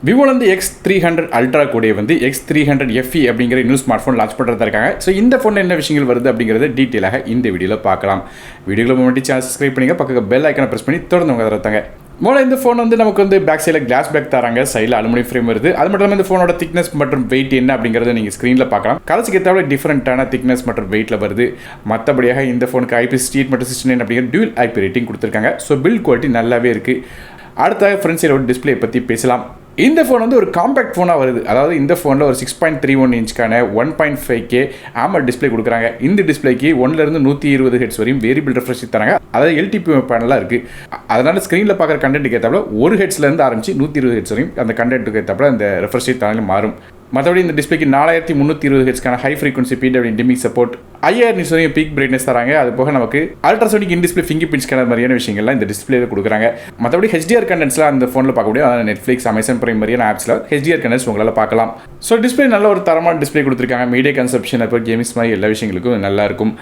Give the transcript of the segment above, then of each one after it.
Vivo X300 Ultra கூட X300 FE அப்படிங்கிற new smart phone launch பண்ணுறதா இருக்காங்க. ஸோ இந்த ஃபோன் என்ன விஷயங்கள் வருது அப்படிங்கிறத டீட்டெயிலாக இந்த வீடியோவில் பார்க்கலாம். வீடியோவில் முன்னாடி சேனல் சப்ஸ்கிரைப் பண்ணிங்க, பக்கத்தில் பெல் ஐக்கனை ப்ரெஸ் பண்ணி தொடர்ந்து உங்க தரத்தாங்க. முதல்ல இந்த ஃபோன் நமக்கு பேக் சைடில் கிளாஸ் பேக் தராங்க, சைடில் அலுமினியம் ஃப்ரேம் வருது. அது மட்டும் இல்லாமல் இந்த ஃபோனோட திக்னஸ் மற்றும் வெயிட் என்ன அப்படிங்கிறத நீங்கள் ஸ்க்ரீனில் பார்க்கலாம். கலர்ஸுக்கு ஏற்றாலும் டிஃப்ரெண்ட்டான திக்னஸ் மற்றும் வெயிட்டில் வருது. மற்றபடியாக இந்த ஃபோனுக்கு IP68 மற்றும் 69 அப்படிங்கிற டியூல் IP ரேட்டிங் கொடுத்துருக்காங்க. ஸோ பில்ட் குவாலிட்டி நல்லாவே இருக்குது. அடுத்த ஃப்ரண்ட் சைடோட டிஸ்பிளே பற்றி பேசலாம். இந்த ஃபோன் ஒரு காம்பேக்ட் ஃபோனாக வருது. அதாவது இந்த ஃபோனில் ஒரு 6.31 இன்ச்சுக்கான 1.5K AMOLED டிஸ்பிளே கொடுக்குறாங்க. இந்த டிஸ்பிளேக்கு 1லேருந்து 120 ஹெர்ட்ஸ் வரையும் வேரியபிள் ரெஃப்ரெஷ் தராங்க. அதாவது LTP பேனலாக இருக்குது. அதனால் ஸ்க்ரீனில் பார்க்குற கண்டென்ட்டுக்கு ஏற்றாப்புல 1 ஹெர்ட்ஸ்லேருந்து ஆரம்பிச்சு 120 ஹெர்ட்ஸ் வரையும் அந்த கண்டென்ட்டுக்கு ஏற்றாப்புல அந்த ரெஃப்ரெஷ் தானே மாறும். மற்றபடி இந்த டிஸ்பிளேக்கு 4320 ஹெர்ட்ஸ்க்கான high frequency PWM dimming support, 5000 nits வரையும் பீக் பிரைட்னஸ் தராங்க. அது போக நமக்கு ultrasonic in display fingerprint scanner மாதிரியான விஷயங்கள்லாம் இந்த டிஸ்பிளேல கொடுக்குறாங்க. மற்றபடி HDR கண்டென்ட்ஸ்லாம் அந்த ஃபோனில் பார்க்க முடியும். அதாவது நெட்ஃப்ளிக்ஸ், அமேசான் பிரைம் மாதிரியான ஆப்ஸில் HDR கண்டென்ட்ஸ் உங்களால் பார்க்கலாம். ஸோ டிஸ்பிளே நல்ல ஒரு தரமான டிஸ்பிளே கொடுத்துருக்காங்க. மீடியா கன்சப்ஷன், அப்புறம் கேமிங்ஸ் மாதிரி எல்லா விஷயங்களுக்கும் நல்லா இருக்கும்.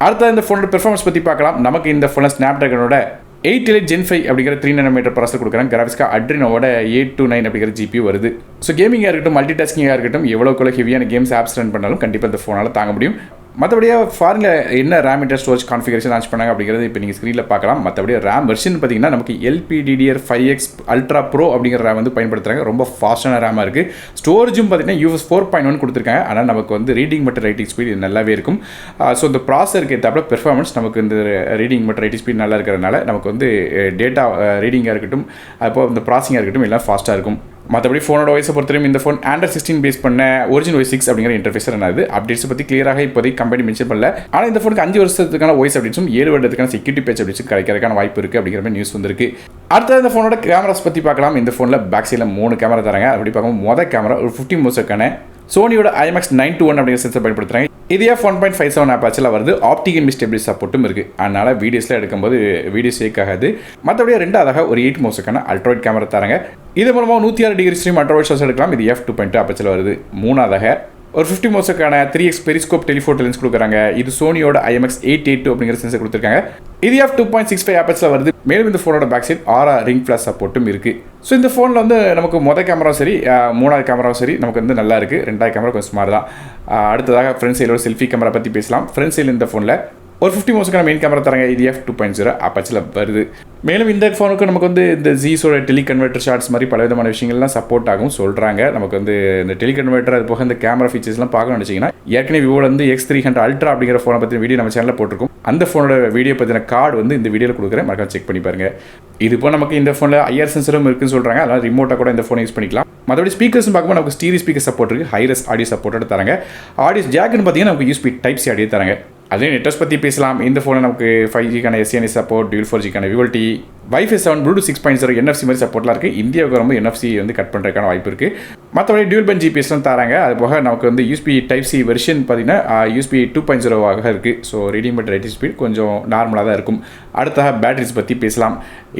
அடுத்த இந்த ஃபோனோட பெர்ஃபார்மன்ஸ் பற்றி பார்க்கலாம். நமக்கு இந்த ஃபோனில் ஸ்னாப்ட்ராகனோட 8 Gen 5 அப்படிங்கிற 3nm ப்ராசஸர் கொடுக்குறாங்க. கிராஃபிக்ஸ்க்கு அட்ரினோட 829 அப்படிங்கிற GPU வருது. ஸோ கேமிங்காக இருக்கட்டும், மல்டி டாஸ்கிங்காக இருக்கட்டும், எவ்வளோக்குள்ள ஹெவியான கேம்ஸ் ஆப்ஸ் ரன் பண்ணாலும் கண்டிப்பாக இந்த ஃபோனால் தாங்க முடியும். மற்றபடியாக ஃபாரினில் என்ன RAM inter storage configuration launch பண்ணாங்க அப்படிங்கிறது இப்போ நீங்கள் ஸ்க்ரீனில் பார்க்கலாம். மற்றபடி ரேம் வெர்ஷன் பார்த்தீங்கன்னா நமக்கு LPDDR5X Ultra Pro அப்படிங்கிற ரேம் பயன்படுத்துகிறாங்க. ரொம்ப ஃபாஸ்ட்டான ரேமாக இருக்குது. ஸ்டோரேஜும் பார்த்தீங்கன்னா UFS 4.1 கொடுத்துருக்காங்க. ஆனால் நமக்கு ரீடிங் மற்றும் ரைட்டிங் ஸ்பீட் நல்லாவே இருக்கும். ஸோ இந்த ப்ராசருக்கு ஏற்றாப்புல பெர்ஃபார்மன்ஸ் நமக்கு இந்த ரீடிங் மற்றும் ரைட்டிங் ஸ்பீட் நல்லா இருக்கிறதுனால நமக்கு டேட்டா ரீடிங்காக இருக்கட்டும், அப்போ இந்த ப்ராசிங்காக இருக்கட்டும் எல்லாம் ஃபாஸ்ட்டாக இருக்கும். மற்றபடி ஃபோனோட OS பொறுத்தவரைக்கும் இந்த ஃபோன் Android 16 பேஸ் பண்ண ஒரிஜினல் OS 6 அப்படிங்கிற இன்டர்ஃபேஸ் என்னது அப்டேட்ஸ் பற்றி கிளியராக இப்போதைக்கு கம்பெனி மென்ஷன் பண்ணல. ஆனால் இந்த ஃபோனுக்கு 5 வருஷத்துக்கான OS அப்டேட்ஸும் 7 வருடத்துக்கான செக்யூரிட்டி பேட்ச் அப்டேட்ஸும் கிடைக்கிறதுக்கான வாய்ப்பு இருக்குது அப்படிங்கிற மாதிரி நியூஸ் வந்திருக்கு. அடுத்தது இந்த ஃபோனோட கேமராஸ் பற்றி பார்க்கலாம். இந்த ஃபோனில் பேக் சைடில் 3 கேமரா தராங்க. அப்படி பார்க்கும்போது மொதல் கேமரா ஒரு 50 மெகாபிக்சலுக்கான சோனியோட IMX921 அப்படிங்கிற சென்சர் பயன்படுத்துகிறாங்க. இது f1.57 ஆப்பாச்சில் வருது. ஆப்டிக் அண்ட் ஸ்டெபிலிட்டி சப்போர்ட்டும் இருக்குது. அதனால் வீடியோஸில் எடுக்கும்போது வீடியோ ஷேக் ஆகாது. மற்றபடி ரெண்டாவதாக ஒரு 8 மெகாபிக்சலுக்கான அல்ட்ராவைட் கேமரா தராங்க. இது மூலமாக 106 டிகிரி ஸ்ட்ரீம் அல்ட்ராவைட் ஷாட்ஸ் எடுக்கலாம். இது f2.2 ஆப்பாச்சில் வருது. மூணாவதாக ஒரு 50 மெகாபிக்சலுக்கான 3x பெரிஸ்கோப் டெலிஃபோட்டோ லென்ஸ் கொடுக்குறாங்க. இது சோனியோட IMX882 அப்படிங்கிற சென்சர் கொடுத்துருக்காங்க. இது f2.65 ஆப்பாச்சில் வருது. மேலும் இந்த ஃபோனோட பேக் சைட் ஆரா ரிங் ஃபிளாஷ் சப்போர்ட்டும் இருக்குது. ஸோ இந்த ஃபோனில் நமக்கு மொதல் கேமராவும் சரி, மூணாவது கேமராவும் சரி நமக்கு நல்லா இருக்குது. ரெண்டாவது கேமரா கொஞ்சம் ஸ்மார்ட் தான். அடுத்ததாக ஃப்ரண்ட் சைடில் செல்ஃபி கேமரா பற்றி பேசலாம். ஃப்ரண்ட் சைடில் இந்த ஃபோனில் ஒரு 50 மெகாபிக்சலுக்கான மெயின் கேமரா தராங்க. இது f2.0 ஆப்பாச்சில் வருது. மேலும் இந்த ஃபோனுக்கு நமக்கு இந்த Zeissோட டெலிகன்வெர்ட்டர் ஷார்ட்ஸ் மாதிரி பல விதமான விஷயங்கள்லாம் சப்போர்ட் ஆகும் சொல்கிறாங்க. நமக்கு இந்த டெலிகன்வெர்ட்டர் அது போக இந்த கேமரா ஃபீச்சர்ஸ்லாம் பார்க்கணும்னு நினச்சிங்கன்னா ஏற்கனவே Vivo X300 Ultra அப்படிங்கிற ஃபோனை பற்றி வீடியோ நம்ம சேனலில் போட்டிருக்கோம். அந்த ஃபோனோட வீடியோ பற்றின கார்டு இந்த வீடியோவில் கொடுக்குறேன், மறக்காம செக் பண்ணி பாருங்கள். இது இப்போ நமக்கு இந்த ஃபோனில் IR சென்சரும் இருக்குன்னு சொல்கிறாங்க. அதனால் ரிமோட்டாக கூட இந்த ஃபோனை யூஸ் பண்ணிக்கலாம். மற்றபடி ஸ்பீக்கர்ஸ் பார்க்கும்போது நமக்கு ஸ்டீரியோ ஸ்பீக்கர் சப்போர்ட் இருக்குது. ஹைரஸ் ஆடியோ சப்போர்ட்டோட தராங்க. ஆடியோ ஜாக்னு பார்த்தீங்கன்னா நமக்கு USB Type-C ஆடியோ தராங்க. அதே நெட்வொர்க்ஸ் பற்றி பேசலாம். இந்த ஃபோனில் நமக்கு 5Gக்கான SNS சப்போர்ட், டியூல் 4Gக்கான VoLTE, Wi-Fi 7, Bluetooth 6.0, NFC மாதிரி சப்போர்ட்லாம் இருக்குது. இந்தியாவுக்கு ரொம்ப NFC கட் பண்ணுறதுக்கான வாய்ப்பு இருக்குது. மற்றபடி டியூல் பேண்ட் GPS தராங்க. அது போக நமக்கு USB Type-C வெர்ஷன் பார்த்தீங்கன்னா USB 2.0 இருக்குது. So reading but writing speed கொஞ்சம் நார்மலாக தான் இருக்கும். அடுத்ததாக பேட்டரிஸ் பற்றி பேசலாம்.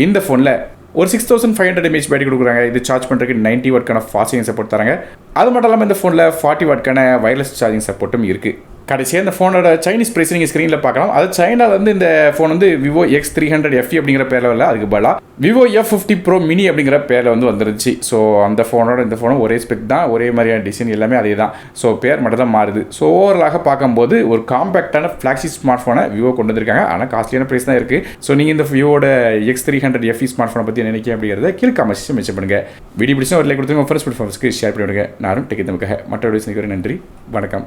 இந்த ஃபோனில் ஒரு 6500 mAh பேட்டரி கொடுக்குறாங்க. இது சார்ஜ் பண்ணுறதுக்கு 90 வாட்க்கான ஃபாஸ்ட் சார்ஜிங் சப்போர்ட் தராங்க. அது மட்டும் இல்லாமல் இந்த ஃபோனில் 40 வாட்க்கான வயர்லெஸ் சார்ஜிங் சப்போர்ட்டும் இருக்குது. கடைசியாக இந்த ஃபோனோட சைனீஸ் ப்ரைஸ் நீங்கள் ஸ்க்ரீனில் பார்க்கலாம். அது சைனாவில் இந்த ஃபோன் Vivo X300 FE அப்படிங்கிற பேரில் வரல, அதுக்கு பதிலாக Vivo F50 Pro Mini அப்படிங்கிற பேரில் வந்துருச்சு. ஸோ அந்த ஃபோனோட இந்த ஃபோனும் ஒரே ஸ்பெக் தான், ஒரே மாதிரியான டிசைன் எல்லாமே அதே தான். ஸோ பேர் மட்டும் தான் மாறுது. ஸோ ஓவராலாக பார்க்கும்போது ஒரு காம்பேக்டான ஃப்ளாக்ஷிப் ஸ்மார்ட் ஃபோனை Vivo கொண்டு வந்திருக்காங்க. ஆனால் காஸ்ட்லியான ப்ரைஸ் தான் இருக்குது. ஸோ நீங்கள் இந்த Vivoட X300 FE ஸ்மார்ட் ஃபோனை பற்றி நினைக்க அப்படிங்கிறத கீழே கமெண்ட்ஸ் மென்ஷன் பண்ணுங்கள். வீடியோ பிடிச்சா ஒரு லைக் கொடுத்துங்க. ஃபர்ஸ்ட் ஷேர் பண்ணிவிடுங்க. நானும் டெக் நமக்காக மற்ற வீடியோஸ் நன்றி, வணக்கம்.